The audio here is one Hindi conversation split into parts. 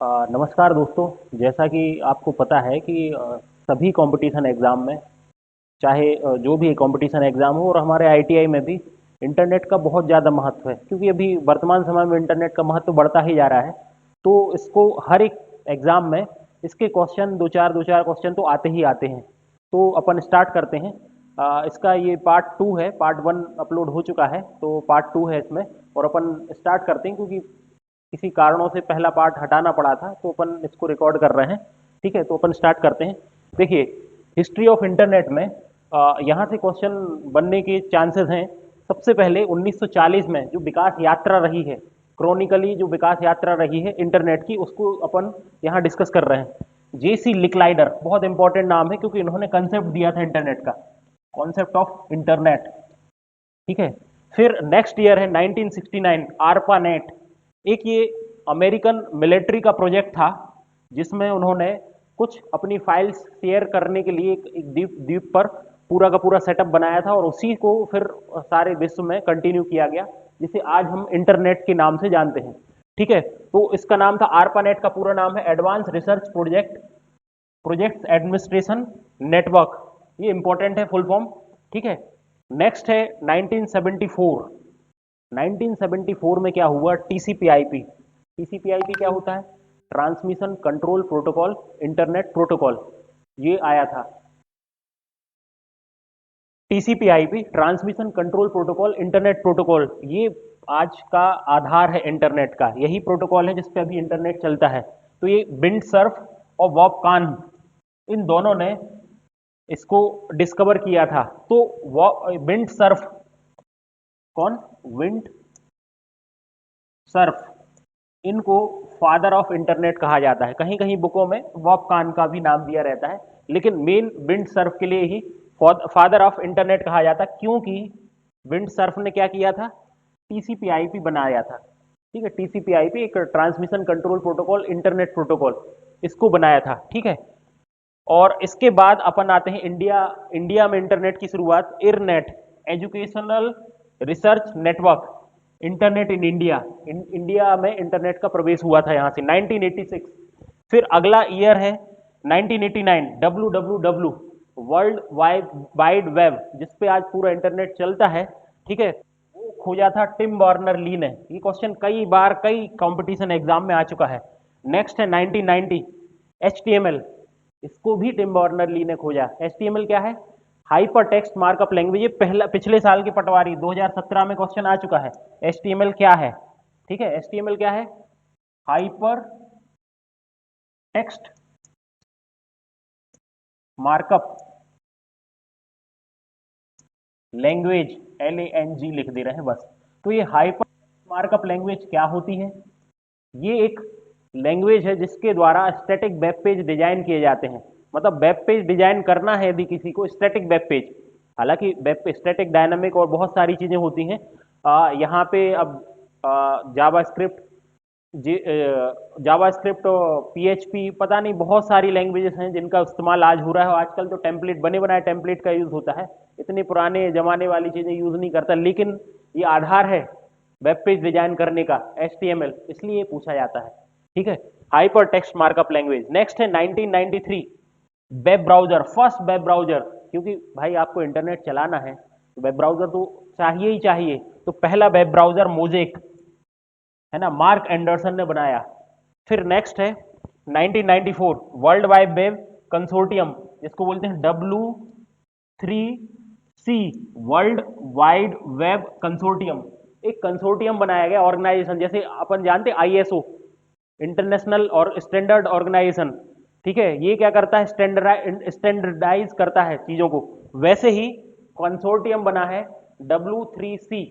नमस्कार दोस्तों। जैसा कि आपको पता है कि सभी कंपटीशन एग्ज़ाम में चाहे जो भी कंपटीशन एग्ज़ाम हो और हमारे आईटीआई में भी इंटरनेट का बहुत ज़्यादा महत्व है, क्योंकि अभी वर्तमान समय में इंटरनेट का महत्व बढ़ता ही जा रहा है। तो इसको हर एक एग्ज़ाम में इसके क्वेश्चन दो चार क्वेश्चन तो आते ही आते हैं। तो अपन स्टार्ट करते हैं। इसका ये पार्ट टू है, पार्ट वन अपलोड हो चुका है, तो पार्ट टू है इसमें। और अपन स्टार्ट करते हैं, क्योंकि किसी कारणों से पहला पार्ट हटाना पड़ा था, तो अपन इसको रिकॉर्ड कर रहे हैं। ठीक है, तो अपन स्टार्ट करते हैं। देखिए, हिस्ट्री ऑफ इंटरनेट में यहाँ से क्वेश्चन बनने के चांसेस हैं। सबसे पहले 1940 में जो विकास यात्रा रही है, क्रॉनिकली जो विकास यात्रा रही है इंटरनेट की, उसको अपन यहाँ डिस्कस कर रहे हैं। जेसी लिकलाइडर बहुत इंपॉर्टेंट नाम है, क्योंकि इन्होंने कंसेप्ट दिया था इंटरनेट का, कॉन्सेप्ट ऑफ इंटरनेट। ठीक है। फिर नेक्स्ट ईयर है 1969, आरपानेट। एक ये अमेरिकन मिलिट्री का प्रोजेक्ट था, जिसमें उन्होंने कुछ अपनी फाइल्स शेयर करने के लिए एक द्वीप द्वीप पर पूरा का पूरा सेटअप बनाया था, और उसी को फिर सारे विश्व में कंटिन्यू किया गया, जिसे आज हम इंटरनेट के नाम से जानते हैं। ठीक है, तो इसका नाम था आरपानेट, का पूरा नाम है advance research project administration network. ये इंपॉर्टेंट है फुल फॉर्म। ठीक है। नेक्स्ट है 1974। 1974 में क्या हुआ? टीसीपीआईपी। टीसीपीआईपी क्या होता है? Transmission control protocol, internet protocol, ये आया था। TCP IP, transmission control protocol, internet protocol, ये आज का आधार है इंटरनेट का। यही प्रोटोकॉल है जिसपे अभी इंटरनेट चलता है। तो ये बिंड सर्फ और बॉब कान, इन दोनों ने इसको डिस्कवर किया था। तो विंड सर्फ, कौन? विंड सर्फ, इनको फादर ऑफ इंटरनेट कहा जाता है। कहीं कहीं बुकों में बॉब कान का भी नाम दिया रहता है, लेकिन मेन विंड सर्फ के लिए ही फादर ऑफ इंटरनेट कहा जाता है, क्योंकि विंड सर्फ ने क्या किया था? टीसीपीआईपी बनाया था। ठीक है, टीसीपीआईपी एक transmission control protocol, internet protocol, इसको बनाया था। ठीक है। और इसके बाद अपन आते हैं इंडिया। इंडिया में इंटरनेट की शुरुआत ERNET, educational research network, internet in India. India में इंटरनेट का प्रवेश हुआ था यहाँ से 1986। फिर अगला ईयर है 1989, डब्ल्यू वर्ल्ड वाइड वेब, जिसपे आज पूरा इंटरनेट चलता है। ठीक है, वो खोजा था टिम वार्नर ली ने। ये क्वेश्चन कई बार कई कंपटीशन एग्जाम में आ चुका है। नेक्स्ट है 1990, एचटीएमएल। इसको भी टिम वार्नर ली ने खोजा। एचटीएमएल क्या है? Hyper text markup language. ये पहला पिछले साल की पटवारी 2017 में क्वेश्चन आ चुका है। एचटीएमएल क्या है? ठीक है, एचटीएमएल क्या है? Hyper text markup language, LANG लिख दे रहे हैं बस। तो ये हाइपर मार्कअप लैंग्वेज क्या होती है? ये एक लैंग्वेज है जिसके द्वारा स्टैटिक वेब पेज डिजाइन किए जाते हैं। मतलब वेब पेज डिजाइन करना है यदि किसी को, स्टैटिक वेब पेज, हालांकि वेब पे स्टैटिक, डायनामिक और बहुत सारी चीजें होती हैं। यहाँ पे अब जावा स्क्रिप्ट, जावा स्क्रिप्ट और PHP, पता नहीं बहुत सारी लैंग्वेजेस हैं जिनका इस्तेमाल आज हो रहा है। आजकल तो टेम्पलेट, बने बनाए टेम्पलेट का यूज होता है। इतने पुराने जमाने वाली चीजें यूज नहीं करता, लेकिन ये आधार है वेब पेज डिजाइन करने का, HTML, इसलिए पूछा जाता है। ठीक है, hyper text markup language. Next है 1993, web browser, first web browser, क्योंकि भाई आपको इंटरनेट चलाना है तो वेब ब्राउजर तो चाहिए ही चाहिए। तो पहला वेब ब्राउजर मोजेक, है ना, मार्क एंडरसन ने बनाया। फिर नेक्स्ट है 1994, वर्ल्ड वाइड वेब कंसोर्टियम, जिसको बोलते हैं W3C, world wide web consortium. एक कंसोर्टियम बनाया गया, ऑर्गेनाइजेशन, जैसे अपन जानते हैं ISO, इंटरनेशनल और स्टैंडर्ड ऑर्गेनाइजेशन। ठीक है, ये क्या करता है? स्टैंडर्डाइज करता है चीजों को। वैसे ही कंसोर्टियम बना है W3C।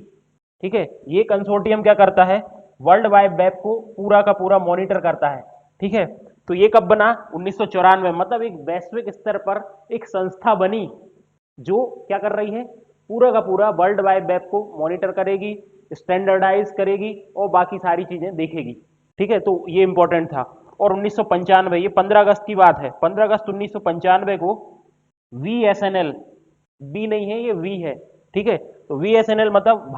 ठीक है, ये कंसोर्टियम क्या करता है? वर्ल्ड वाइड वेब को पूरा का पूरा मॉनिटर करता है। ठीक है, तो ये कब बना? 1994। मतलब एक वैश्विक स्तर पर एक संस्था बनी जो क्या कर रही है? पूरा का पूरा वर्ल्ड वाइड वेब को मॉनिटर करेगी, स्टैंडर्डाइज करेगी और बाकी सारी चीजें देखेगी। ठीक है, तो ये इंपॉर्टेंट था। और 1995, ये 15 अगस्त की बात है, 15 अगस्त 1995 को VSNL, बी नहीं है ये, वी है। ठीक है, तो VSNL मतलब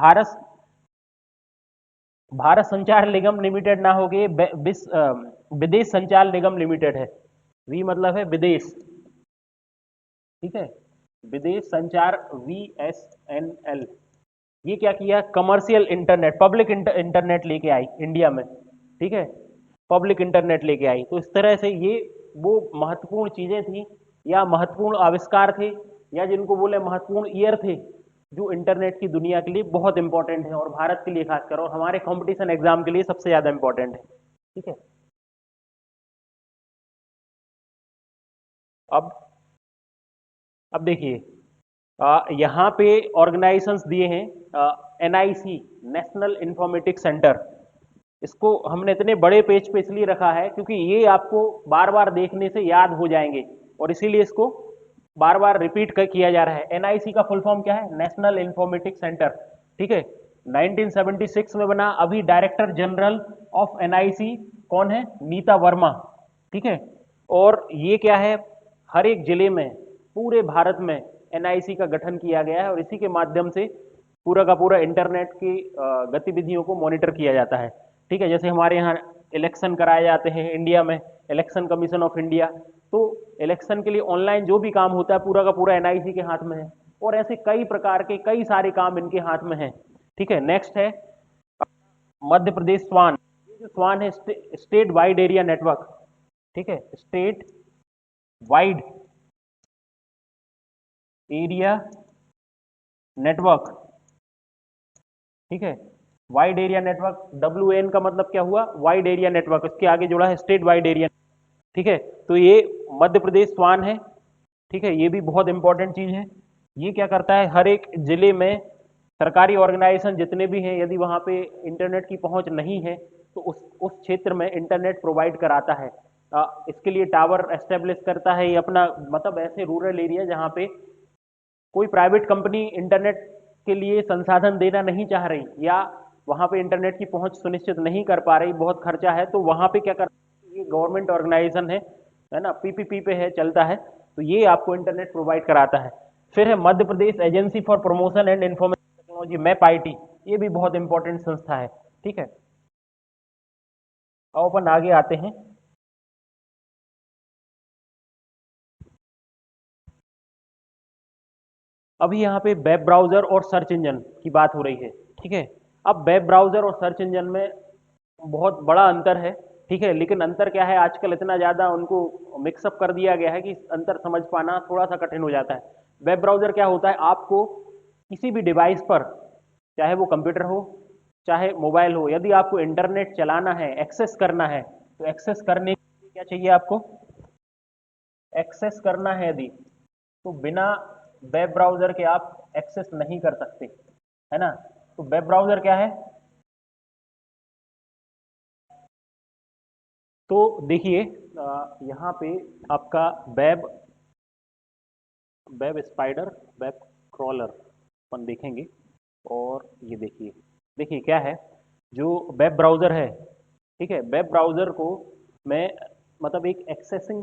भारत संचार निगम लिमिटेड ना होके विदेश संचार निगम लिमिटेड है। वी मतलब है विदेश, ठीक है, विदेश संचार, VSNL। ये क्या किया, कमर्शियल इंटरनेट, पब्लिक इंटरनेट लेके आई इंडिया में, ठीक है, पब्लिक इंटरनेट लेके आई। तो इस तरह से ये वो महत्वपूर्ण चीजें थी या महत्वपूर्ण आविष्कार थे या जिनको बोले महत्वपूर्ण ईयर थे जो इंटरनेट की दुनिया के लिए बहुत इंपॉर्टेंट है और भारत के लिए खासकर और हमारे कंपटीशन एग्जाम के लिए सबसे ज्यादा इंपॉर्टेंट है, ठीक है। अब अब देखिए, यहाँ पे ऑर्गेनाइजेशंस दिए हैं, NIC, नेशनल इंफॉर्मेटिक्स सेंटर। इसको हमने इतने बड़े पेज पे इसलिए रखा है क्योंकि ये आपको बार बार देखने से याद हो जाएंगे और इसीलिए इसको बार बार रिपीट किया जा रहा है। NIC का फुल फॉर्म क्या है, नेशनल इंफॉर्मेटिक्स सेंटर, ठीक है। 1976 में बना। अभी डायरेक्टर जनरल ऑफ NIC कौन है, नीता वर्मा, ठीक है। और ये क्या है, हर एक जिले में पूरे भारत में NIC का गठन किया गया है और इसी के माध्यम से पूरा का पूरा इंटरनेट की गतिविधियों को मॉनिटर किया जाता है, ठीक है। जैसे हमारे यहाँ इलेक्शन कराए जाते हैं इंडिया में, इलेक्शन कमीशन ऑफ इंडिया, तो इलेक्शन के लिए ऑनलाइन जो भी काम होता है पूरा का पूरा NIC के हाथ में है और ऐसे कई प्रकार के कई सारे काम इनके हाथ में है, ठीक है। नेक्स्ट है मध्य प्रदेश स्वान। ये जो स्वान है स्टेट वाइड एरिया नेटवर्क, ठीक है, स्टेट वाइड एरिया नेटवर्क, ठीक है। वाइड एरिया नेटवर्क, WAN का मतलब क्या हुआ, वाइड एरिया नेटवर्क, इसके आगे जुड़ा है स्टेट वाइड एरिया, ठीक है। तो ये मध्य प्रदेश स्वान है, ठीक है, ये भी बहुत इंपॉर्टेंट चीज है। ये क्या करता है, हर एक जिले में सरकारी ऑर्गेनाइजेशन जितने भी हैं यदि वहाँ पे इंटरनेट की पहुँच नहीं है तो उस क्षेत्र में इंटरनेट प्रोवाइड कराता है। इसके लिए टावर एस्टेब्लिश करता है। ये अपना मतलब ऐसे रूरल एरिया जहाँ पे कोई प्राइवेट कंपनी इंटरनेट के लिए संसाधन देना नहीं चाह रही या वहाँ पे इंटरनेट की पहुँच सुनिश्चित नहीं कर पा रही, बहुत खर्चा है, तो वहाँ पे क्या करता है, ये गवर्नमेंट ऑर्गेनाइजेशन है ना, PPP पे है, चलता है, तो ये आपको इंटरनेट प्रोवाइड कराता है। फिर है Madhya Pradesh agency for promotion and information technology, MAPIT, ये भी बहुत इंपॉर्टेंट संस्था है, ठीक है। अब अपन आगे आते हैं। अभी यहाँ पे वेब ब्राउजर और सर्च इंजन की बात हो रही है, ठीक है। अब वेब ब्राउजर और सर्च इंजन में बहुत बड़ा अंतर है, ठीक है, लेकिन अंतर क्या है, आजकल इतना ज़्यादा उनको मिक्सअप कर दिया गया है कि अंतर समझ पाना थोड़ा सा कठिन हो जाता है। वेब ब्राउजर क्या होता है, आपको किसी भी डिवाइस पर, चाहे वो कंप्यूटर हो चाहे मोबाइल हो, यदि आपको इंटरनेट चलाना है, एक्सेस करना है, तो एक्सेस करने के लिए क्या चाहिए आपको, एक्सेस करना है यदि, तो बिना वेब ब्राउजर के आप एक्सेस नहीं कर सकते, है ना। तो वेब ब्राउजर क्या है, तो देखिए यहाँ पे आपका web web spider, web crawler अपन देखेंगे। और ये देखिए, देखिए क्या है, जो वेब ब्राउज़र है, ठीक है, वेब ब्राउज़र को मैं मतलब एक एक्सेसिंग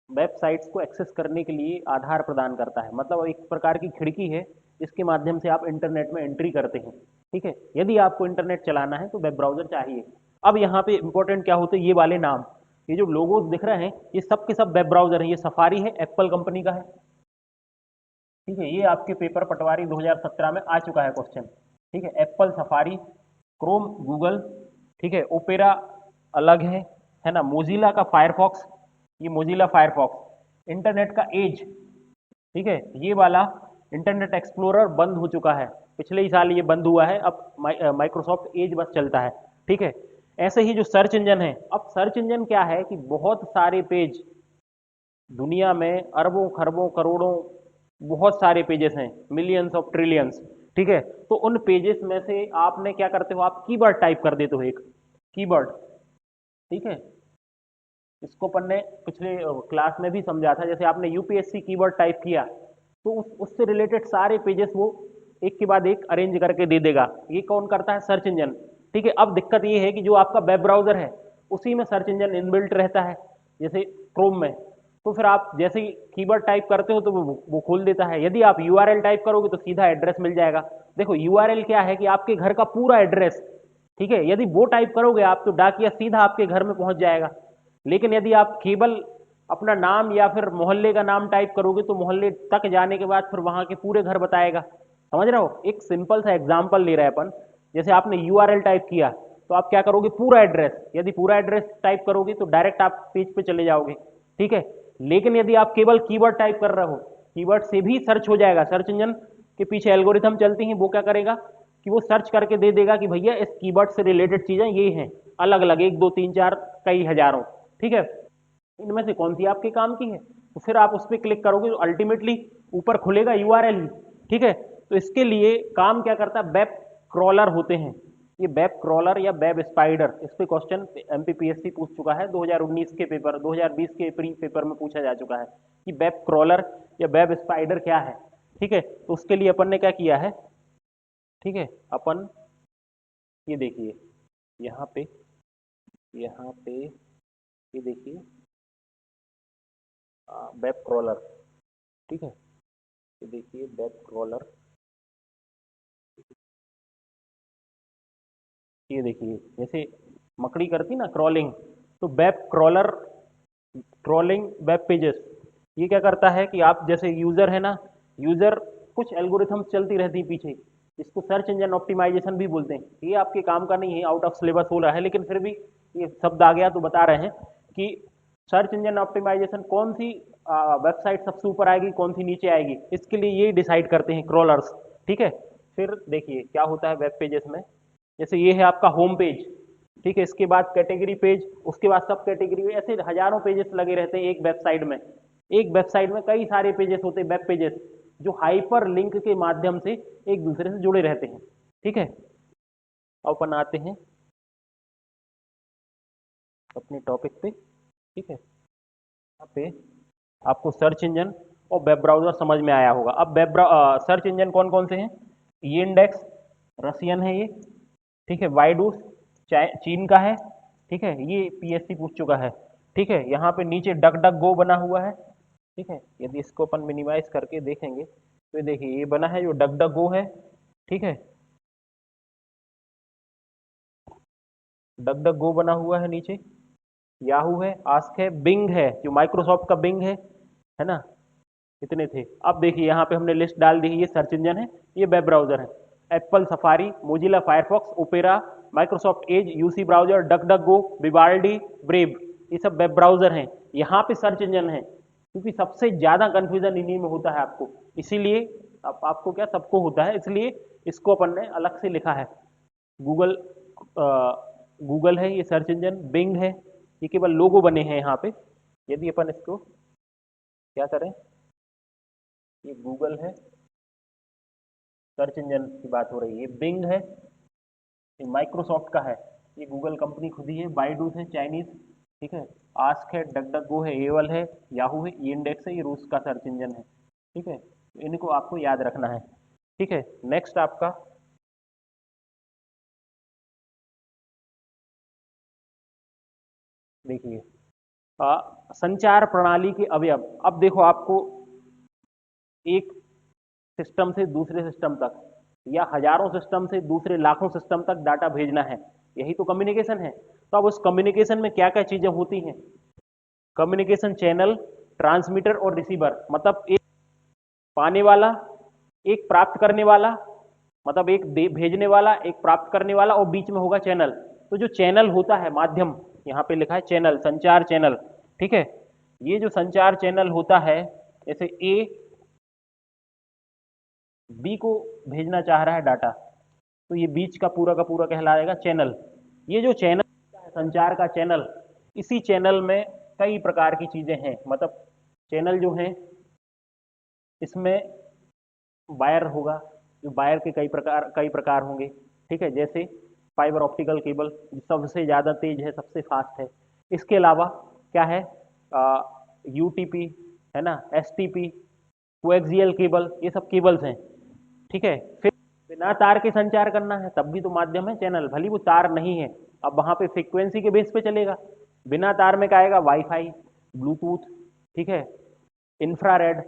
वेबसाइट्स को एक्सेस करने के लिए आधार प्रदान करता है, मतलब एक प्रकार की खिड़की है जिसके माध्यम से आप इंटरनेट में एंट्री करते हैं, ठीक है। यदि आपको इंटरनेट चलाना है तो वेब ब्राउज़र चाहिए। अब यहाँ पे इंपॉर्टेंट क्या होते हैं, ये वाले नाम, ये जो लोगोज दिख रहे हैं ये सब के सब वेब ब्राउज़र हैं। ये सफारी है, एप्पल कंपनी का है, ठीक है, ये आपके पेपर पटवारी 2017 में आ चुका है क्वेश्चन, ठीक है। एप्पल, सफारी, क्रोम गूगल, ठीक है, ओपेरा अलग है ना, मोजिला का फायरफॉक्स, ये मोजिला फायरफॉक्स, इंटरनेट का एज, ठीक है, ये वाला इंटरनेट एक्सप्लोरर बंद हो चुका है, पिछले ही साल ये बंद हुआ है, अब माइक्रोसॉफ्ट एज बस चलता है, ठीक है। ऐसे ही जो सर्च इंजन है, अब सर्च इंजन क्या है कि बहुत सारे पेज दुनिया में अरबों खरबों करोड़ों बहुत सारे पेजेस हैं, मिलियंस ऑफ ट्रिलियंस, ठीक है। तो उन पेजेस में से आपने क्या करते हो, आप कीवर्ड टाइप कर देते हो, एक कीवर्ड, ठीक है। इसको अपन ने पिछले क्लास में भी समझा था, जैसे आपने UPSC कीवर्ड टाइप किया तो उससे रिलेटेड सारे पेजेस वो एक के बाद एक अरेंज करके दे देगा। ये कौन करता है, सर्च इंजन, ठीक है। अब दिक्कत ये है कि जो आपका वेब ब्राउजर है उसी में सर्च इंजन इनबिल्ट रहता है, जैसे क्रोम में, तो फिर आप जैसे ही कीवर्ड टाइप करते हो तो वो खोल देता है। यदि आप URL टाइप करोगे तो सीधा एड्रेस मिल जाएगा। देखो URL क्या है कि आपके घर का पूरा एड्रेस, ठीक है, यदि वो टाइप करोगे आप तो डाकिया सीधा आपके घर में पहुंच जाएगा। लेकिन यदि आप केवल अपना नाम या फिर मोहल्ले का नाम टाइप करोगे तो मोहल्ले तक जाने के बाद फिर वहां के पूरे घर बताएगा। समझ रहे हो? एक सिंपल सा एग्जाम्पल ले रहे हैं अपन। जैसे आपने यूआरएल टाइप किया तो आप क्या करोगे, पूरा एड्रेस, यदि पूरा एड्रेस टाइप करोगे तो डायरेक्ट आप पेज पे चले जाओगे। ठीक है, लेकिन यदि आप केवल कीवर्ड टाइप कर रहे हो, कीवर्ड से भी सर्च हो जाएगा। सर्च इंजन के पीछे एल्गोरिथम चलती हैं, वो क्या करेगा कि वो सर्च करके दे देगा कि भैया इस कीवर्ड से रिलेटेड चीजें ये हैं, अलग अलग, एक दो तीन चार कई हजारों। ठीक है, इनमें से कौन सी आपके काम की है, तो फिर आप उस पर क्लिक करोगे तो अल्टीमेटली ऊपर खुलेगा यूआरएल ही। ठीक है, तो इसके लिए काम क्या करता है, वेब क्रॉलर होते हैं। ये वेब क्रॉलर या वेब स्पाइडर, इस पे क्वेश्चन एमपीपीएससी पूछ चुका है 2019 के पेपर, 2020 के प्री पेपर में पूछा जा चुका है कि वेब क्रॉलर या वेब स्पाइडर क्या है। ठीक है, तो उसके लिए अपन ने क्या किया है, ठीक है, अपन ये देखिए यहाँ पे ये देखिए वेब क्रॉलर। ठीक है, ये देखिए वेब क्रॉलर, ये देखिए जैसे मकड़ी करती ना क्रॉलिंग, तो web crawler crawling web pages, ये क्या करता है कि आप जैसे यूजर है ना, यूजर कुछ एल्गोरिथम्स चलती रहती पीछे, इसको सर्च इंजन ऑप्टिमाइजेशन भी बोलते हैं। ये आपके काम का नहीं है, आउट ऑफ सिलेबस हो रहा है, लेकिन फिर भी ये शब्द आ गया तो बता रहे हैं कि सर्च इंजन ऑप्टिमाइजेशन कौन सी वेबसाइट सबसे ऊपर आएगी, कौन सी नीचे आएगी, इसके लिए ये डिसाइड करते हैं क्रॉलर्स। ठीक है, फिर देखिए क्या होता है वेब पेजेस में। जैसे ये है आपका होम पेज, ठीक है, इसके बाद कैटेगरी पेज, उसके बाद सब कैटेगरी, ऐसे हजारों पेजेस लगे रहते हैं एक वेबसाइट में। एक वेबसाइट में कई सारे पेजेस होते हैं, वेब पेजेस, जो हाइपर लिंक के माध्यम से एक दूसरे से जुड़े रहते हैं। ठीक है, अब अपन आते हैं अपने टॉपिक पे। ठीक है, यहाँ पे आपको सर्च इंजन और वेब ब्राउजर समझ में आया होगा। अब सर्च इंजन कौन कौन से हैं, ये इंडेक्स रसियन है ये, ठीक है, वाइडूस चीन का है। ठीक है, ये पीएससी पूछ चुका है। ठीक है, यहाँ पे नीचे डक डक गो बना हुआ है। ठीक है, यदि इसको अपन मिनिमाइज करके देखेंगे तो ये देखिए ये बना है जो डक डक गो है। ठीक है, डक डक गो बना हुआ है नीचे, याहू है, आस्क है, बिंग है जो माइक्रोसॉफ्ट का बिंग है ना। इतने थे। अब देखिए यहाँ पे हमने लिस्ट डाल दी है, ये सर्च इंजन है, ये वेब ब्राउजर है, Apple Safari, Mozilla Firefox, Opera, Microsoft Edge, UC browser, Duck Duck Go, Vivaldi, Brave, ये सब वेब ब्राउजर हैं। यहाँ पे सर्च इंजन है, क्योंकि सबसे ज्यादा कंफ्यूजन इन्हीं में होता है आपको, इसीलिए अब आपको क्या सबको होता है, इसलिए इसको अपन ने अलग से लिखा है। गूगल गूगल है ये सर्च इंजन, बिंग है, ये केवल लोगो बने हैं यहाँ पे। यदि अपन इसको क्या करें, ये गूगल है, सर्च इंजन की बात हो रही है, ये बिंग है, ये माइक्रोसॉफ्ट का है, ये गूगल कंपनी खुद ही है, बाइडू है चाइनीज, ठीक है, आस्क है, डक डक गो है, एवल है, याहू है, ये इंडेक्स है, ये रूस का सर्च इंजन है। ठीक है, तो इनको आपको याद रखना है। ठीक है, नेक्स्ट आपका देखिए संचार प्रणाली के अवयव। अब देखो आपको एक सिस्टम से दूसरे सिस्टम तक या हजारों सिस्टम से दूसरे लाखों सिस्टम तक डाटा भेजना है, यही तो कम्युनिकेशन है। तो अब उस कम्युनिकेशन में क्या क्या चीजें होती हैं, कम्युनिकेशन चैनल, ट्रांसमीटर और रिसीवर, मतलब एक पाने वाला, एक प्राप्त करने वाला, मतलब एक भेजने वाला, एक प्राप्त करने वाला, और बीच में होगा चैनल। तो जो चैनल होता है माध्यम, यहाँ पे लिखा है चैनल, संचार चैनल। ठीक है, ये जो संचार चैनल होता है, जैसे ए बी को भेजना चाह रहा है डाटा, तो ये बीच का पूरा कहलाएगा चैनल। ये जो चैनल है संचार का चैनल, इसी चैनल में कई प्रकार की चीजें हैं, मतलब चैनल जो है इसमें वायर होगा, जो वायर के कई प्रकार होंगे। ठीक है, जैसे फाइबर ऑप्टिकल केबल सबसे ज़्यादा तेज है, सबसे फास्ट है। इसके अलावा क्या है, यूटीपी है ना, एसटीपी, कोएक्सियल केबल, ये सब केबल्स हैं। ठीक है, फिर बिना तार के संचार करना है तब भी तो माध्यम है चैनल, भली वो तार नहीं है, अब वहां पे फ्रीक्वेंसी के बेस पे चलेगा। बिना तार में क्या आएगा, वाईफाई, ब्लूटूथ, ठीक है, इंफ्रारेड,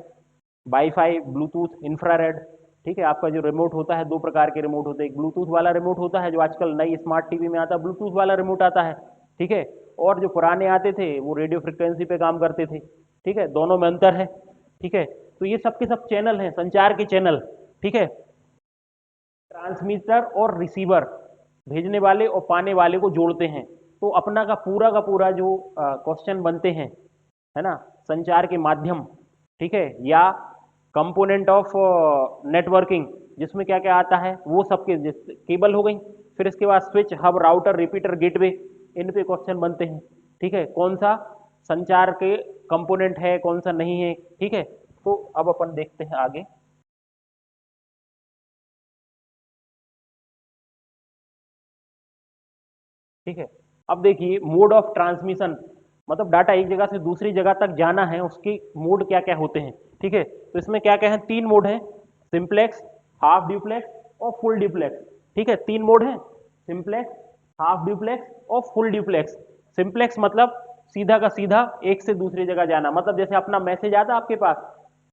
वाईफाई, ब्लूटूथ, इंफ्रारेड, ठीक है, आपका जो रिमोट होता है, दो प्रकार के रिमोट होते हैं, एक ब्लूटूथ वाला रिमोट होता है जो आजकल नई स्मार्ट टीवी में आता है, ब्लूटूथ वाला रिमोट आता है। ठीक है, और जो पुराने आते थे वो रेडियो फ्रिक्वेंसी पे काम करते थे। ठीक है, दोनों में अंतर है। ठीक है, तो ये सब के सब चैनल हैं, संचार के चैनल। ठीक है, ट्रांसमीटर और रिसीवर भेजने वाले और पाने वाले को जोड़ते हैं। तो अपना का पूरा जो क्वेश्चन बनते हैं, है ना, संचार के माध्यम, ठीक है, या कंपोनेंट ऑफ नेटवर्किंग, जिसमें क्या क्या आता है वो सबके, केबल हो गई, फिर इसके बाद switch, hub, router, repeater, gateway, इन पे क्वेश्चन बनते हैं। ठीक है, कौन सा संचार के कंपोनेंट है, कौन सा नहीं है। ठीक है, तो अब अपन देखते हैं आगे। ठीक है, अब देखिए मोड ऑफ ट्रांसमिशन, मतलब डाटा एक जगह से दूसरी जगह तक जाना है, उसके मोड क्या क्या होते हैं। ठीक है, तो इसमें क्या क्या है, तीन मोड है, सिंप्लेक्स, हाफ ड्यूप्लेक्स और फुल ड्यूप्लेक्स। ठीक है, तीन मोड है, सिंप्लेक्स, हाफ ड्यूप्लेक्स और फुल ड्यूप्लेक्स। सिंप्लेक्स मतलब सीधा का सीधा एक से दूसरी जगह जाना, मतलब जैसे अपना मैसेज आता आपके पास,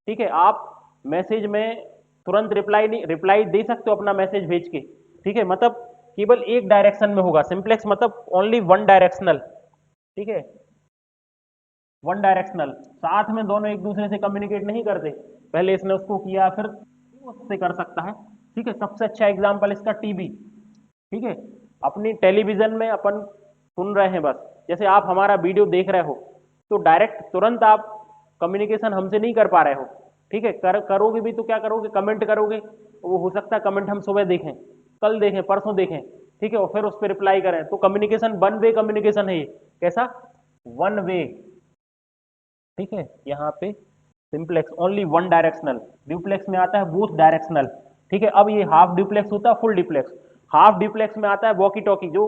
ठीक है, आप मैसेज में तुरंत रिप्लाई नहीं, रिप्लाई दे सकते हो अपना मैसेज भेज के। ठीक है, मतलब केवल एक डायरेक्शन में होगा, सिंप्लेक्स मतलब ओनली वन डायरेक्शनल। ठीक है, वन डायरेक्शनल, साथ में दोनों एक दूसरे से कम्युनिकेट नहीं करते, पहले इसने उसको किया फिर उससे कर सकता है। ठीक है, सबसे अच्छा एग्जांपल इसका टीवी। ठीक है, अपनी टेलीविजन में अपन सुन रहे हैं बस, जैसे आप हमारा वीडियो देख रहे हो, तो डायरेक्ट तुरंत आप कम्युनिकेशन हमसे नहीं कर पा रहे हो। ठीक है, करोगे भी तो क्या करोगे, कमेंट करोगे, वो हो सकता है कमेंट हम सुबह देखें, कल देखें, परसों देखें। ठीक है, और फिर उस पर रिप्लाई करें, तो कम्युनिकेशन वन वे कम्युनिकेशन है ये। कैसा, वन वे। ठीक है, यहाँ पे simplex only one directional, duplex में आता है बोथ डायरेक्शनल। ठीक है, अब ये हाफ ड्यूप्लेक्स होता है, फुल ड्यूप्लेक्स। हाफ ड्यूप्लेक्स में आता है वॉकी टॉकी, जो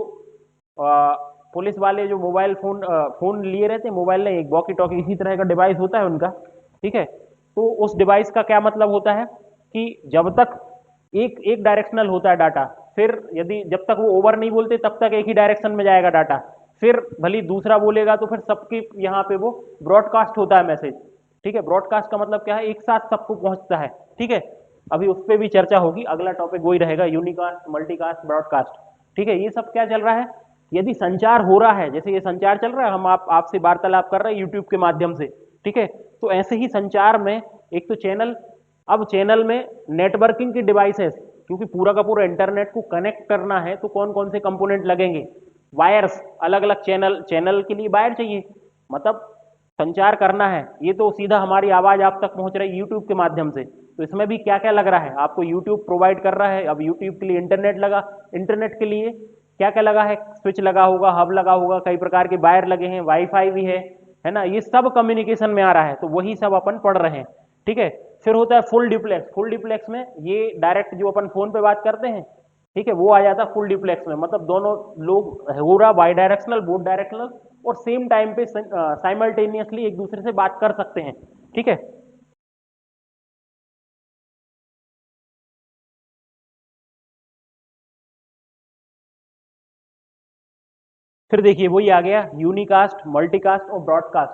आ, पुलिस वाले जो मोबाइल फोन फोन लिए रहते हैं, मोबाइल नहीं, एक वॉकी टॉकी इसी तरह का डिवाइस होता है उनका। ठीक है, तो उस डिवाइस का क्या मतलब होता है कि जब तक एक एक डायरेक्शनल होता है डाटा, फिर यदि जब तक वो ओवर नहीं बोलते तब तक एक ही डायरेक्शन में जाएगा डाटा, फिर भली दूसरा बोलेगा तो फिर सबके यहाँ पे वो ब्रॉडकास्ट होता है मैसेज। ठीक है, ब्रॉडकास्ट का मतलब क्या है, एक साथ सबको पहुंचता है। ठीक है, अभी उस पर भी चर्चा होगी, अगला टॉपिक वही रहेगा, यूनिकास्ट, मल्टीकास्ट, ब्रॉडकास्ट। ठीक है, ये सब क्या चल रहा है, यदि संचार हो रहा है, जैसे ये संचार चल रहा है, हम आपसे वार्तालाप कर रहे हैं यूट्यूब के माध्यम से। ठीक है, तो ऐसे ही संचार में एक तो चैनल, अब चैनल में नेटवर्किंग की डिवाइसेस, क्योंकि पूरा का पूरा इंटरनेट को कनेक्ट करना है, तो कौन कौन से कंपोनेंट लगेंगे, वायर्स, अलग अलग चैनल, चैनल के लिए वायर चाहिए, मतलब संचार करना है, ये तो सीधा हमारी आवाज आप तक पहुंच रही है यूट्यूब के माध्यम से, तो इसमें भी क्या क्या लग रहा है, आपको यूट्यूब प्रोवाइड कर रहा है, अब यूट्यूब के लिए इंटरनेट लगा, इंटरनेट के लिए क्या क्या लगा है, स्विच लगा होगा, हब लगा होगा, कई प्रकार के वायर लगे हैं, वाईफाई भी है ना, ये सब कम्युनिकेशन में आ रहा है, तो वही सब अपन पढ़ रहे हैं। ठीक है, फिर होता है फुल ड्यूप्लेक्स, फुल ड्यूप्लेक्स में ये डायरेक्ट जो अपन फोन पे बात करते हैं, ठीक है, वो आ जाता है फुल ड्यूप्लेक्स में, मतलब दोनों लोग हो रहा बाई डायरेक्शनल, बोथ डायरेक्शनल, और सेम टाइम पे साइमल्टेनियसली एक दूसरे से बात कर सकते हैं। ठीक है, फिर देखिए वही आ गया यूनिकास्ट, मल्टीकास्ट और ब्रॉडकास्ट।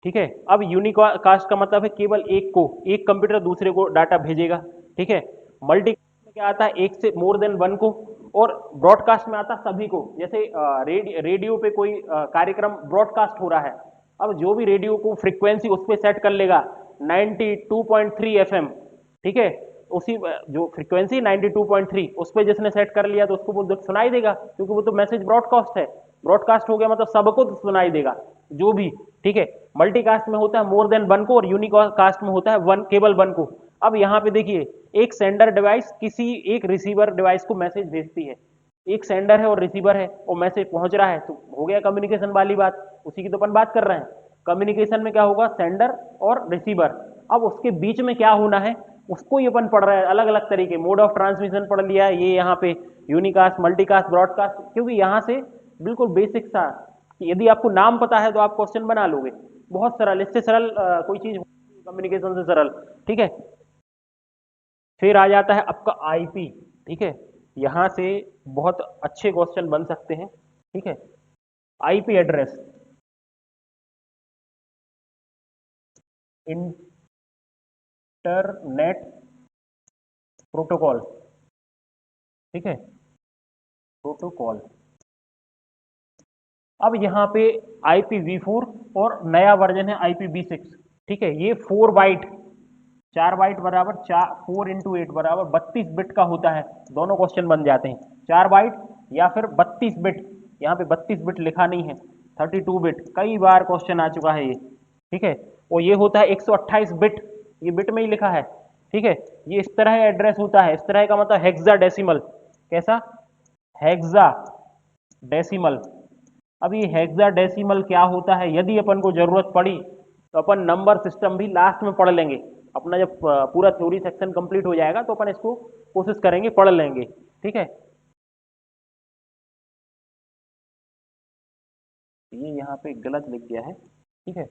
ठीक है, अब यूनिकास्ट का मतलब है केवल एक को, एक कंप्यूटर दूसरे को डाटा भेजेगा। ठीक है, मल्टीकास्ट में क्या आता है, एक से मोर देन वन को, और ब्रॉडकास्ट में आता है सभी को, जैसे रेडियो पे कोई कार्यक्रम ब्रॉडकास्ट हो रहा है, अब जो भी रेडियो को फ्रीक्वेंसी उस पर सेट कर लेगा 92.3 एफएम। ठीक है, उसी जो फ्रीक्वेंसी 92.3 उस पर जिसने सेट कर लिया तो उसको वो सुनाई देगा, क्योंकि वो तो मैसेज ब्रॉडकास्ट है, ब्रॉडकास्ट हो गया मतलब सबको तो सुनाई देगा जो भी। ठीक है, मल्टीकास्ट में होता है मोर देन वन को, और यूनिकास्ट में होता है वन, केवल वन को। अब यहाँ पे देखिए, एक सेंडर डिवाइस किसी एक रिसीवर डिवाइस को मैसेज भेजती है, एक सेंडर है और रिसीवर है, और मैसेज पहुंच रहा है, तो हो गया कम्युनिकेशन वाली बात, उसी की तो अपन बात कर रहे हैं। कम्युनिकेशन में क्या होगा, सेंडर और रिसीवर, अब उसके बीच में क्या होना है उसको ये अपन पढ़ रहे हैं, अलग अलग तरीके, मोड ऑफ ट्रांसमिशन पढ़ लिया ये यहाँ पे, यूनिकास्ट, मल्टीकास्ट, ब्रॉडकास्ट, क्योंकि यहाँ से बिल्कुल बेसिक सा, यदि आपको नाम पता है तो आप क्वेश्चन बना लोगे, बहुत सरल, इससे सरल कोई चीज कम्युनिकेशन से सरल। ठीक है, फिर आ जाता है आपका आईपी। ठीक है, यहां से बहुत अच्छे क्वेश्चन बन सकते हैं। ठीक है, आईपी एड्रेस, इंटरनेट प्रोटोकॉल, ठीक है, प्रोटोकॉल। अब यहाँ पे IPv4 और नया वर्जन है IPv6, ठीक है। ये 4 बाइट, 4 बाइट बराबर 4 × 8 बराबर 32 बिट का होता है। दोनों क्वेश्चन बन जाते हैं, 4 बाइट या फिर 32 बिट। यहाँ पे 32 बिट लिखा नहीं है, 32 बिट, कई बार क्वेश्चन आ चुका है ये, ठीक है। और ये होता है 128 बिट, ये बिट में ही लिखा है, ठीक है। ये इस तरह एड्रेस होता है, इस तरह का मतलब हेक्साडेसिमल। कैसा? Hexa decimal. अब ये हेक्साडेसिमल क्या होता है, यदि अपन को जरूरत पड़ी तो अपन नंबर सिस्टम भी लास्ट में पढ़ लेंगे। अपना जब पूरा थ्योरी सेक्शन कंप्लीट हो जाएगा तो अपन इसको कोशिश करेंगे, पढ़ लेंगे, ठीक है। ये यहाँ पे गलत लिख गया है, ठीक है।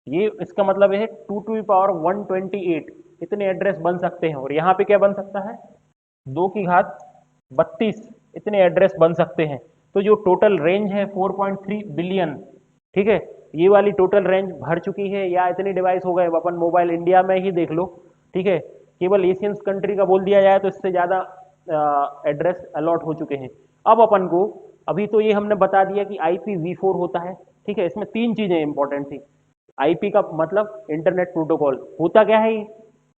ये इसका मतलब है 2 to the power 128 इतने एड्रेस बन सकते हैं, और यहाँ पे क्या बन सकता है, 2 की घात 32 इतने एड्रेस बन सकते हैं। तो जो टोटल रेंज है 4.3 बिलियन, ठीक है, ये वाली टोटल रेंज भर चुकी है। या इतने डिवाइस हो गए, अपन मोबाइल इंडिया में ही देख लो, ठीक है, केवल एशियन कंट्री का बोल दिया जाए तो इससे ज़्यादा एड्रेस अलॉट हो चुके हैं। अब अपन को, अभी तो ये हमने बता दिया कि IPv4 होता है, ठीक है। इसमें 3 चीज़ें इंपॉर्टेंट थी। IP का मतलब इंटरनेट प्रोटोकॉल होता क्या है ये,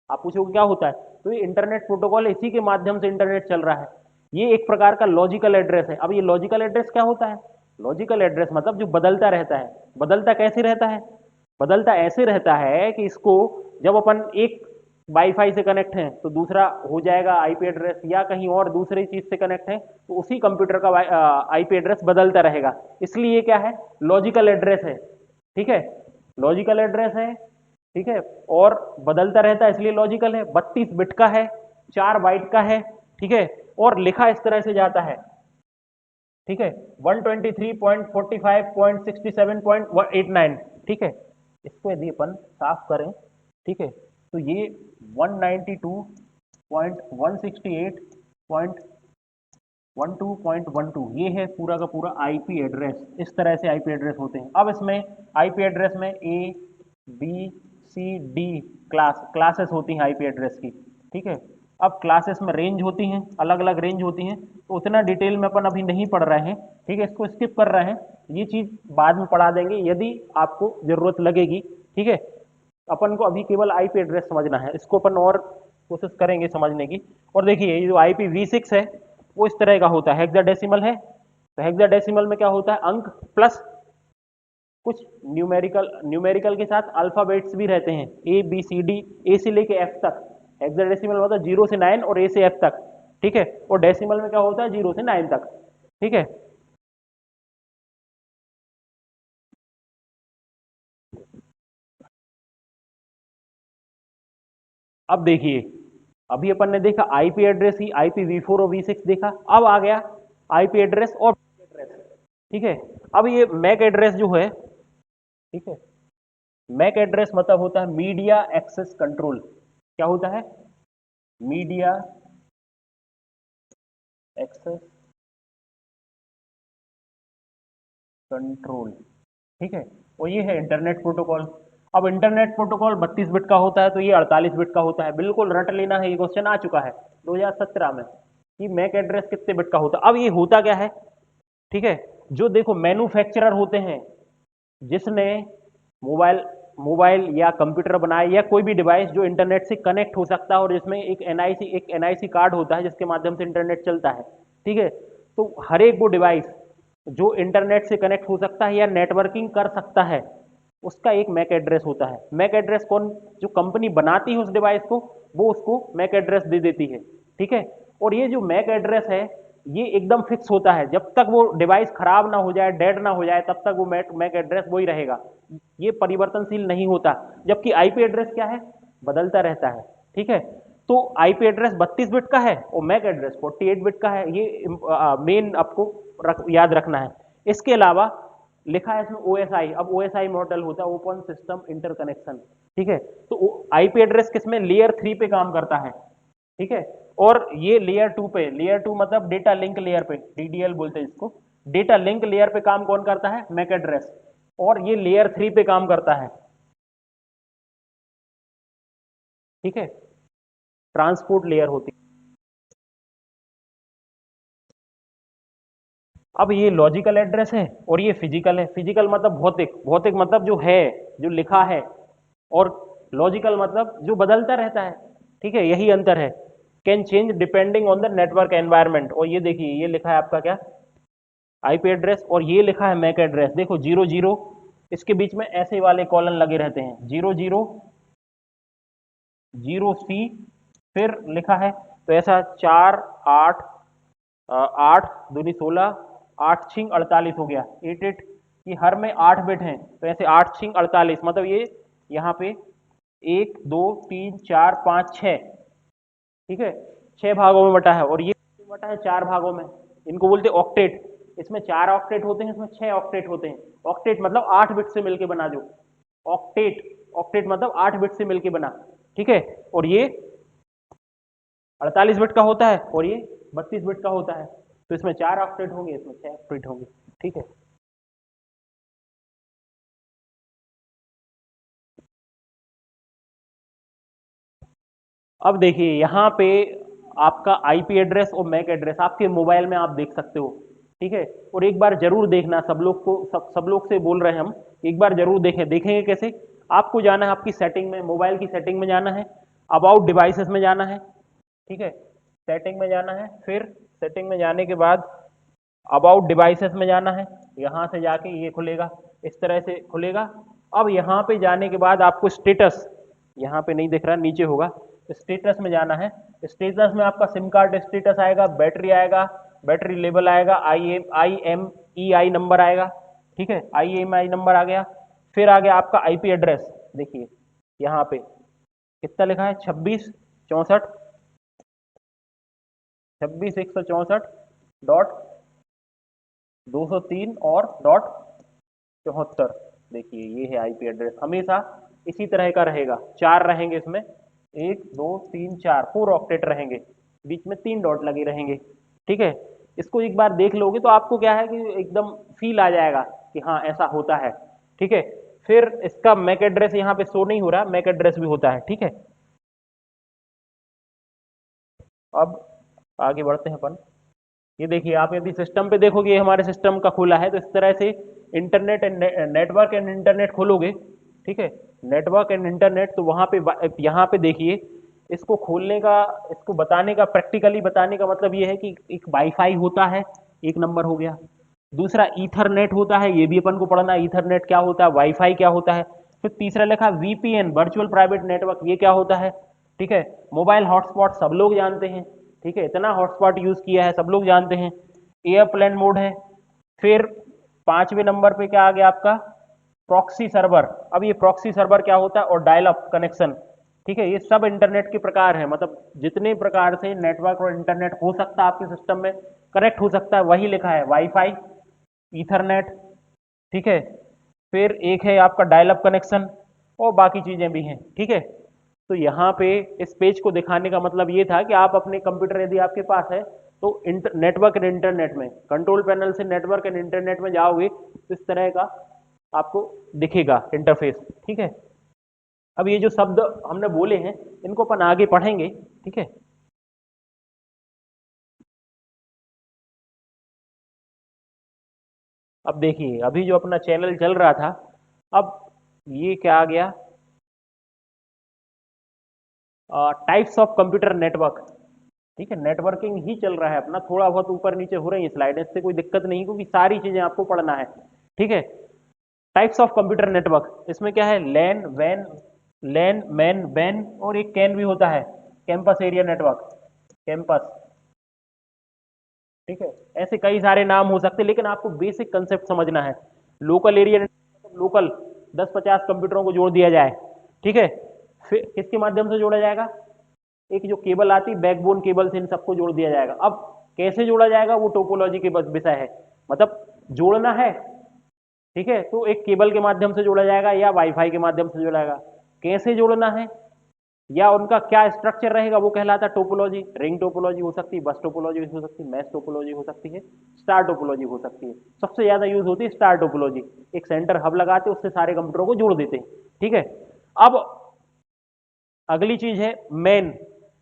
आप पूछोगे क्या होता है, तो ये इंटरनेट प्रोटोकॉल, इसी के माध्यम से इंटरनेट चल रहा है। ये एक प्रकार का लॉजिकल एड्रेस है। अब ये लॉजिकल एड्रेस क्या होता है, लॉजिकल एड्रेस मतलब जो बदलता रहता है। बदलता कैसे रहता है, बदलता ऐसे रहता है कि इसको जब अपन एक वाईफाई से कनेक्ट हैं तो दूसरा हो जाएगा IP एड्रेस, या कहीं और दूसरी चीज से कनेक्ट है तो उसी कंप्यूटर का IP एड्रेस बदलता रहेगा। इसलिए क्या है, लॉजिकल एड्रेस है, ठीक है, लॉजिकल एड्रेस है, ठीक है। और बदलता रहता है इसलिए लॉजिकल है। 32 बिट का है, 4 बाइट का है, ठीक है। और लिखा इस तरह से जाता है, ठीक है, 123.45.67.89, ठीक है। इसको यदि अपन साफ करें, ठीक है, तो ये 192.168.12.12 ये है पूरा का पूरा IP एड्रेस। इस तरह से IP एड्रेस होते हैं। अब इसमें IP एड्रेस में A B C D classes होती हैं IP एड्रेस की, ठीक है। अब क्लासेस में रेंज होती हैं, अलग अलग रेंज होती हैं, तो उतना डिटेल में अपन अभी नहीं पढ़ रहे हैं, ठीक है, इसको स्किप कर रहे हैं। ये चीज़ बाद में पढ़ा देंगे यदि आपको ज़रूरत लगेगी, ठीक है। अपन को अभी केवल IP एड्रेस समझना है, इसको अपन और कोशिश करेंगे समझने की। और देखिए ये जो IPv6 है वो इस तरह का होता है, हेक्साडेसिमल है। तो हेक्साडेसिमल में क्या होता है, अंक प्लस कुछ न्यूमेरिकल, न्यूमेरिकल के साथ अल्फाबेट्स भी रहते हैं, ABCD, A से लेके F तक। हेक्साडेसिमल मतलब 0 से 9 और A से F तक, ठीक है। और डेसिमल में क्या होता है, 0 से 9 तक, ठीक है। अब देखिए, अभी अपन ने देखा IP एड्रेस ही, IPv4 और V6 देखा। अब आ गया IP एड्रेस और एड्रेस, ठीक है। अब ये मैक एड्रेस जो है, ठीक है, मैक एड्रेस मतलब होता है मीडिया एक्सेस कंट्रोल। क्या होता है, मीडिया एक्सेस कंट्रोल, ठीक है। और ये है इंटरनेट प्रोटोकॉल। अब इंटरनेट प्रोटोकॉल 32 बिट का होता है, तो ये 48 बिट का होता है। बिल्कुल रट लेना है, ये क्वेश्चन आ चुका है 2017 में कि मैक एड्रेस कितने बिट का होता है। अब ये होता क्या है, ठीक है, जो देखो मैन्युफैक्चरर होते हैं, जिसने मोबाइल मोबाइल या कंप्यूटर बनाया या कोई भी डिवाइस जो इंटरनेट से कनेक्ट हो सकता है, और जिसमें एक NIC कार्ड होता है जिसके माध्यम से इंटरनेट चलता है, ठीक है। तो हर एक वो डिवाइस जो इंटरनेट से कनेक्ट हो सकता है या नेटवर्किंग कर सकता है, उसका एक मैक एड्रेस होता है। मैक एड्रेस कौन, जो कंपनी बनाती है उस डिवाइस को, वो उसको मैक एड्रेस दे देती है, ठीक है। और ये जो मैक एड्रेस है ये एकदम फिक्स होता है, जब तक वो डिवाइस खराब ना हो जाए, डेड ना हो जाए, तब तक वो मैक एड्रेस वही रहेगा, ये परिवर्तनशील नहीं होता। जबकि IP एड्रेस क्या है, बदलता रहता है, ठीक है। तो IP एड्रेस 32 बिट का है और मैक एड्रेस 48 बिट का है, ये मेन आपको याद रखना है। इसके अलावा लिखा है इसमें OSI। अब OSI मॉडल होता है ओपन सिस्टम इंटरकनेक्शन, ठीक है। तो IP एड्रेस किसमें, लेयर 3 पे काम करता है, ठीक है। और ये लेयर 2 पे, लेयर 2 मतलब डेटा लिंक लेयर पे, DDL बोलते हैं इसको। डेटा लिंक लेयर पे काम कौन करता है, मैक एड्रेस। और ये लेयर 3 पे काम करता है, ठीक है, ट्रांसपोर्ट लेयर होती है। अब ये लॉजिकल एड्रेस है और ये फिजिकल है। फिजिकल मतलब भौतिक, भौतिक मतलब जो है, जो लिखा है, और लॉजिकल मतलब जो बदलता रहता है। ठीक है, यही अंतर है। Can change depending on the network environment. और ये देखिए, ये लिखा है आपका क्या, आईपी एड्रेस, और ये लिखा है मैक एड्रेस। देखो 00, इसके बीच में ऐसे वाले कॉलन लगे रहते हैं, 00 0C, फिर लिखा है तो ऐसा 4 8 8 दूनी 16, 8 छिंग 48 हो गया, 88। ये हर में 8 बिट हैं, तो ऐसे 8 छिंग 48, मतलब ये यहाँ पे 1 2 3 4 5 6, ठीक है, 6 भागों में बटा है। और ये बटा है 4 भागों में, इनको बोलते हैं ऑक्टेट। इसमें 4 ऑक्टेट होते हैं, इसमें 6 ऑक्टेट होते हैं। ऑक्टेट मतलब 8 बिट से मिलके बना, जो ऑक्टेट, ऑक्टेट मतलब 8 बिट से मिलके बना। ठीक है, और ये 48 बिट का होता है और ये 32 बिट का होता है। तो इसमें 4 ऑक्टेट होंगे, इसमें 6 ऑक्टेट होंगे। ठीक है, अब देखिए यहाँ पे आपका आईपी एड्रेस और मैक एड्रेस आपके मोबाइल में आप देख सकते हो। ठीक है, और एक बार जरूर देखना, सब लोग को, सब लोग से बोल रहे हैं हम, एक बार जरूर देखें। देखेंगे कैसे? आपको जाना है आपकी सेटिंग में, मोबाइल की सेटिंग में जाना है, अबाउट डिवाइसेस में जाना है। ठीक है, सेटिंग में जाना है, फिर सेटिंग में जाने के बाद अबाउट डिवाइसेस में जाना है। यहाँ से जाके ये खुलेगा, इस तरह से खुलेगा। अब यहाँ पे जाने के बाद आपको स्टेटस, यहाँ पे नहीं दिख रहा, नीचे होगा, स्टेटस में जाना है। स्टेटस में आपका सिम कार्ड स्टेटस आएगा, बैटरी आएगा, बैटरी लेवल आएगा, IMEI नंबर आएगा। ठीक है, IMEI नंबर आ गया। फिर आ गया आपका आईपी एड्रेस। देखिए यहाँ पे कितना लिखा है, 26 164 और .74। देखिए ये है आईपी एड्रेस, हमेशा इसी तरह का रहेगा, 4 रहेंगे इसमें, 1 2 3 4, 4 ऑक्टेट रहेंगे, बीच में 3 डॉट लगे रहेंगे। ठीक है, इसको एक बार देख लोगे तो आपको क्या है कि एकदम फील आ जाएगा कि हाँ ऐसा होता है। ठीक है, फिर इसका मैक एड्रेस यहाँ पे शो नहीं हो रहा, मैक एड्रेस भी होता है। ठीक है, अब आगे बढ़ते हैं अपन। ये देखिए, आप यदि सिस्टम पे देखोगे, ये हमारे सिस्टम का खुला है, तो इस तरह से internet and network and internet खोलोगे। ठीक है, नेटवर्क एंड इंटरनेट, तो वहाँ पे यहाँ पे देखिए, इसको खोलने का, इसको बताने का, प्रैक्टिकली बताने का मतलब ये है कि एक वाईफाई होता है, एक नंबर हो गया। दूसरा ईथरनेट होता है, ये भी अपन को पढ़ना है, ईथरनेट क्या होता है, वाईफाई क्या होता है। फिर तीसरा लिखा VPN, वर्चुअल प्राइवेट नेटवर्क, ये क्या होता है। ठीक है, मोबाइल हॉटस्पॉट सब लोग जानते हैं। ठीक है, इतना हॉटस्पॉट यूज किया है, सब लोग जानते हैं। एयरप्लेन मोड है। फिर 5वें नंबर पे क्या आ गया आपका, प्रॉक्सी सर्वर। अब ये प्रॉक्सी सर्वर क्या होता है, और डायल अप कनेक्शन। ठीक है, ये सब इंटरनेट के प्रकार हैं, मतलब जितने प्रकार से नेटवर्क और इंटरनेट हो सकता है आपके सिस्टम में कनेक्ट हो सकता है, वही लिखा है, वाईफाई, ईथरनेट। ठीक है, फिर एक है आपका डायल अप कनेक्शन, और बाकी चीजें भी हैं। ठीक है, तो यहाँ पे इस पेज को दिखाने का मतलब ये था कि आप अपने कंप्यूटर यदि आपके पास है, तो नेटवर्क एंड इंटरनेट में, कंट्रोल पैनल से नेटवर्क एंड इंटरनेट में जाओगे तो इस तरह का आपको दिखेगा इंटरफेस। ठीक है, अब ये जो शब्द हमने बोले हैं, इनको अपन आगे पढ़ेंगे। ठीक है, अब देखिए, अभी जो अपना चैनल चल रहा था, अब ये क्या आ गया, टाइप्स ऑफ कंप्यूटर नेटवर्क। ठीक है, नेटवर्किंग ही चल रहा है अपना, थोड़ा बहुत ऊपर नीचे हो रही है स्लाइड, इससे कोई दिक्कत नहीं, क्योंकि सारी चीजें आपको पढ़ना है। ठीक है, टाइप्स ऑफ कंप्यूटर नेटवर्क, इसमें क्या है, लैन वैन, लैन मैन वैन, और एक कैन भी होता है, कैंपस एरिया नेटवर्क, कैंपस। ठीक है, ऐसे कई सारे नाम हो सकते हैं, लेकिन आपको बेसिक कंसेप्ट समझना है। लोकल एरिया नेटवर्क, लोकल 10-50 कंप्यूटरों को जोड़ दिया जाए। ठीक है, फिर किसके माध्यम से जोड़ा जाएगा, एक जो केबल आती है, बैकबोन केबल से इन सबको जोड़ दिया जाएगा। अब कैसे जोड़ा जाएगा, वो टोपोलॉजी के बस विषय है, मतलब जोड़ना है। ठीक है, तो एक केबल के माध्यम से जोड़ा जाएगा या वाईफाई के माध्यम से जोड़ा जाएगा। कैसे जोड़ना है या उनका क्या स्ट्रक्चर रहेगा, वो कहलाता है टोपोलॉजी। रिंग टोपोलॉजी हो सकती है, बस टोपोलॉजी हो सकती है, मैश टोपोलॉजी हो सकती है, स्टार टोपोलॉजी हो सकती है। सबसे ज्यादा यूज होती है स्टार टोपोलॉजी, एक सेंटर हब लगाते हैं, उससे सारे कंप्यूटरों को जोड़ देते हैं। ठीक है, अब अगली चीज है main,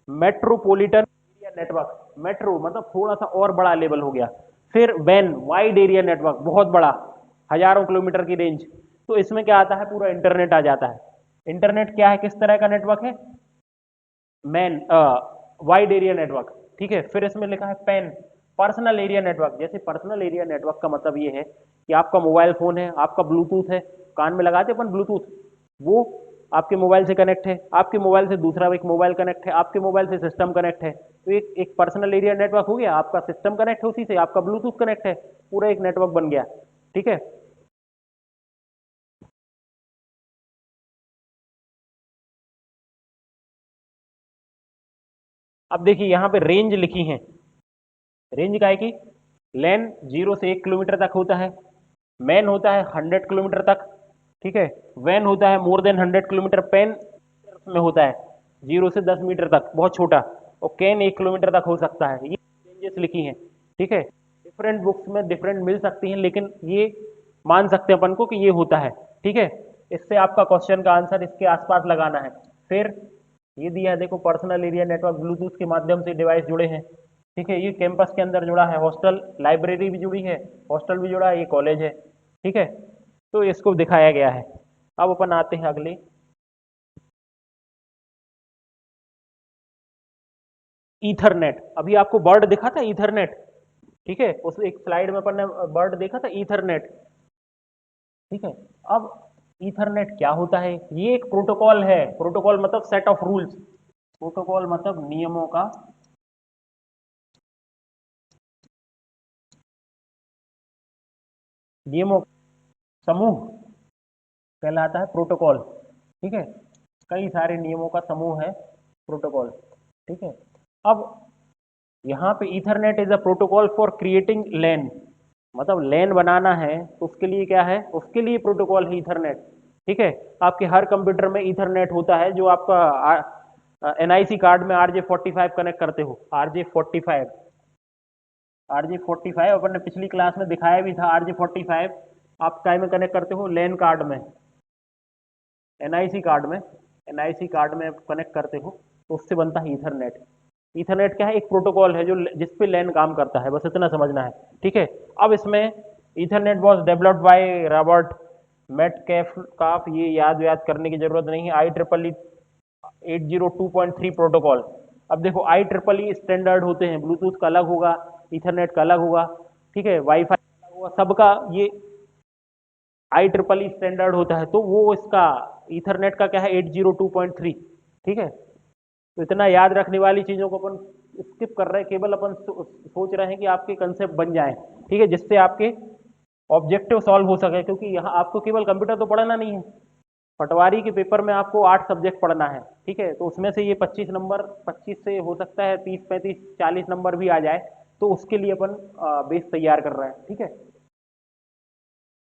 metropolitan area network. Metro मतलब थोड़ा सा और बड़ा लेवल हो गया। फिर वैन, वाइड एरिया नेटवर्क, बहुत बड़ा, हजारों किलोमीटर की रेंज। तो इसमें क्या आता है, पूरा इंटरनेट आ जाता है। इंटरनेट क्या है, किस तरह का नेटवर्क है, मैन, वाइड एरिया नेटवर्क, ठीक है। फिर इसमें लिखा है पेन, पर्सनल एरिया नेटवर्क। जैसे पर्सनल एरिया नेटवर्क का मतलब ये है कि आपका मोबाइल फोन है, आपका ब्लूटूथ है, कान में लगाते अपन ब्लूटूथ, वो आपके मोबाइल से कनेक्ट है, आपके मोबाइल से दूसरा एक मोबाइल कनेक्ट है, आपके मोबाइल से सिस्टम कनेक्ट है। तो एक पर्सनल एरिया नेटवर्क हो गया, आपका सिस्टम कनेक्ट है उसी से, आपका ब्लूटूथ कनेक्ट है, पूरा एक नेटवर्क बन गया, ठीक है। अब देखिए यहाँ पे रेंज लिखी है, रेंज का है कि लैन 0 से 1 किलोमीटर तक होता है, मैन होता है 100 किलोमीटर तक, ठीक है। वैन होता है मोर देन 100 किलोमीटर, पेन में होता है 0 से 10 मीटर तक, बहुत छोटा, और कैन 1 किलोमीटर तक हो सकता है। ये रेंजेस लिखी हैं, ठीक है। डिफरेंट बुक्स में डिफरेंट मिल सकती हैं, लेकिन ये मान सकते हैं अपन को कि ये होता है, ठीक है। इससे आपका क्वेश्चन का आंसर इसके आसपास लगाना है। फिर ये दिया है, देखो पर्सनल एरिया नेटवर्क, ब्लूटूथ के माध्यम से डिवाइस जुड़े हैं, ठीक है। ये कैंपस के अंदर जुड़ा है, हॉस्टल लाइब्रेरी भी जुड़ी है, हॉस्टल भी जुड़ा है, ये कॉलेज है, ठीक है। तो इसको दिखाया गया है। अब अपन आते हैं अगले, ईथरनेट। अभी आपको वर्ड दिखा था ईथरनेट, ठीक है, उस एक स्लाइड में अपन ने वर्ड देखा था ईथरनेट, ठीक है। अब ईथरनेट क्या होता है, ये एक प्रोटोकॉल है, प्रोटोकॉल मतलब सेट ऑफ रूल्स, प्रोटोकॉल मतलब नियमों का नियमों समूह कहलाता है प्रोटोकॉल, ठीक है। कई सारे नियमों का समूह है प्रोटोकॉल, ठीक है। अब यहाँ पे Ethernet is a protocol for creating LAN, मतलब लैन बनाना है तो उसके लिए क्या है, उसके लिए प्रोटोकॉल है ईथरनेट, ठीक है। आपके हर कंप्यूटर में ईथरनेट होता है, जो आपका एनआईसी कार्ड में RJ45 कनेक्ट करते हो, RJ45, RJ45 अपन ने पिछली क्लास में दिखाया भी था। RJ45 आप काय में कनेक्ट करते हो, लैन कार्ड में, एनआईसी कार्ड में, एनआईसी कार्ड में कनेक्ट करते हो, तो उससे बनता है ईथरनेट। ईथरनेट क्या है, एक प्रोटोकॉल है जो जिस पे लैन काम करता है, बस इतना समझना है, ठीक है। अब इसमें Ethernet was developed by Robert Metcalfe काफ, ये याद करने की जरूरत नहीं है। IEEE 802.3 protocol. अब देखो IEEE स्टैंडर्ड होते हैं, ब्लूटूथ का अलग होगा, ईथरनेट का अलग होगा, ठीक है, वाईफाई का अलग होगा, सबका ये IEEE स्टैंडर्ड होता है। तो वो इसका ईथरनेट का क्या है, 802.3, ठीक है। तो इतना याद रखने वाली चीज़ों को अपन स्किप कर रहे हैं, केवल अपन सोच रहे हैं कि आपके कंसेप्ट बन जाएं, ठीक है, जिससे आपके ऑब्जेक्टिव सॉल्व हो सके। क्योंकि यहाँ आपको केवल कंप्यूटर तो पढ़ना नहीं है, पटवारी के पेपर में आपको 8 सब्जेक्ट पढ़ना है, ठीक है। तो उसमें से ये 25 नंबर, 25 से हो सकता है 30, 35, 40 नंबर भी आ जाए, तो उसके लिए अपन बेस तैयार कर रहे हैं, ठीक है।